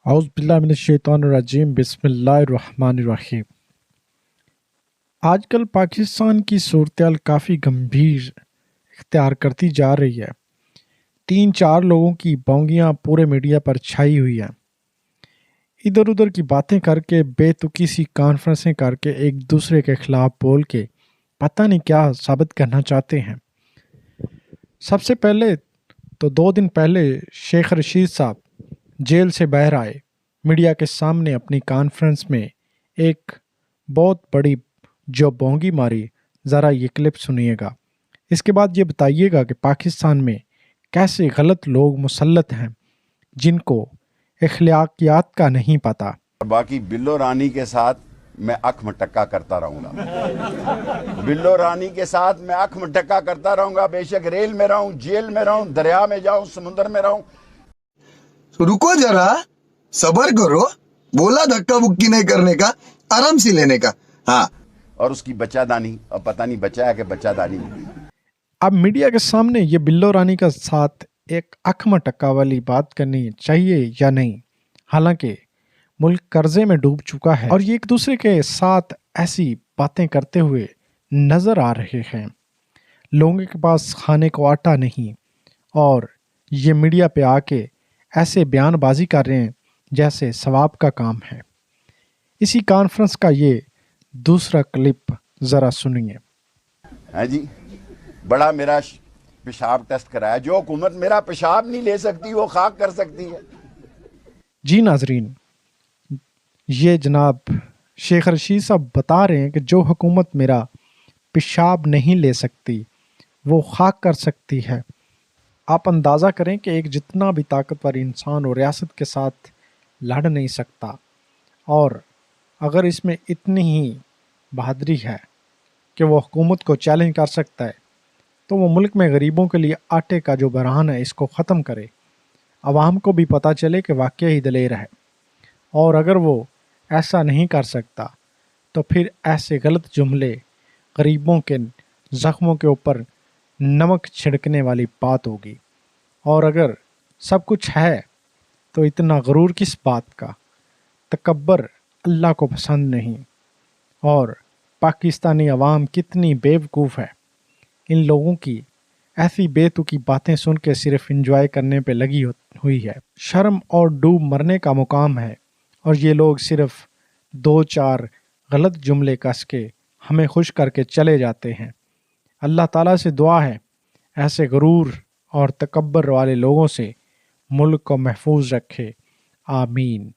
اعوذ باللہ من الشیطان الرجیم، بسم اللہ الرحمن الرحیم۔ آج کل پاکستان کی صورتحال کافی گمبھیر اختیار کرتی جا رہی ہے۔ 3-4 لوگوں کی بونگیاں پورے میڈیا پر چھائی ہوئی ہیں۔ ادھر ادھر کی باتیں کر کے، بے تکی سی کانفرنسیں کر کے، ایک دوسرے کے خلاف بول کے پتہ نہیں کیا ثابت کرنا چاہتے ہیں۔ سب سے پہلے تو 2 دن پہلے شیخ رشید صاحب جیل سے باہر آئے، میڈیا کے سامنے اپنی کانفرنس میں ایک بہت بڑی جو بونگی ماری، ذرا یہ کلپ سنیے گا۔ اس کے بعد یہ بتائیے گا کہ پاکستان میں کیسے غلط لوگ مسلط ہیں جن کو اخلاقیات کا نہیں پتہ۔ باقی بلو رانی کے ساتھ میں اکھ مٹکا کرتا رہوں گا، بلو رانی کے ساتھ میں اکھ مٹکا کرتا رہوں گا، بے شک ریل میں رہوں، جیل میں رہوں، دریا میں جاؤں، سمندر میں رہوں۔ رکو ذرا، صبر کرو، بولا دھکا بکی نہیں کرنے کا، آرام سے لینے کا۔ ہاں، اور اس کی بچہ دانی، اب پتہ نہیں بچہ ہے کہ بچہ دانی۔ اب میڈیا کے سامنے یہ بلو رانی کا ساتھ ایک اکھ مٹکا والی بات کرنی چاہیے یا نہیں؟ حالانکہ ملک قرضے میں ڈوب چکا ہے اور یہ ایک دوسرے کے ساتھ ایسی باتیں کرتے ہوئے نظر آ رہے ہیں۔ لوگوں کے پاس کھانے کو آٹا نہیں، اور یہ میڈیا پہ آ کے ایسے بیان بازی کر رہے ہیں جیسے ثواب کا کام ہے۔ اسی کانفرنس کا یہ دوسرا کلپ ذرا سنیے۔ ہاں جی، بڑا میرا پیشاب ٹیسٹ کرایا، جو حکومت میرا پیشاب نہیں لے سکتی وہ خاک کر سکتی ہے۔ جی ناظرین، یہ جناب شیخ رشید صاحب بتا رہے ہیں کہ جو حکومت میرا پیشاب نہیں لے سکتی وہ خاک کر سکتی ہے۔ آپ اندازہ کریں کہ ایک جتنا بھی طاقتور انسان اور ریاست کے ساتھ لڑ نہیں سکتا، اور اگر اس میں اتنی ہی بہادری ہے کہ وہ حکومت کو چیلنج کر سکتا ہے، تو وہ ملک میں غریبوں کے لیے آٹے کا جو بحران ہے اس کو ختم کرے، عوام کو بھی پتہ چلے کہ واقعی ہی دلیر ہے۔ اور اگر وہ ایسا نہیں کر سکتا تو پھر ایسے غلط جملے غریبوں کے زخموں کے اوپر نمک چھڑکنے والی بات ہوگی۔ اور اگر سب کچھ ہے تو اتنا غرور کس بات کا؟ تکبر اللہ کو پسند نہیں۔ اور پاکستانی عوام کتنی بیوقوف ہے، ان لوگوں کی ایسی بے تکی باتیں سن کے صرف انجوائے کرنے پہ لگی ہوئی ہے۔ شرم اور ڈوب مرنے کا مقام ہے، اور یہ لوگ صرف 2-4 غلط جملے کس کے ہمیں خوش کر کے چلے جاتے ہیں۔ اللہ تعالیٰ سے دعا ہے ایسے غرور اور تکبر والے لوگوں سے ملک کو محفوظ رکھے، آمین۔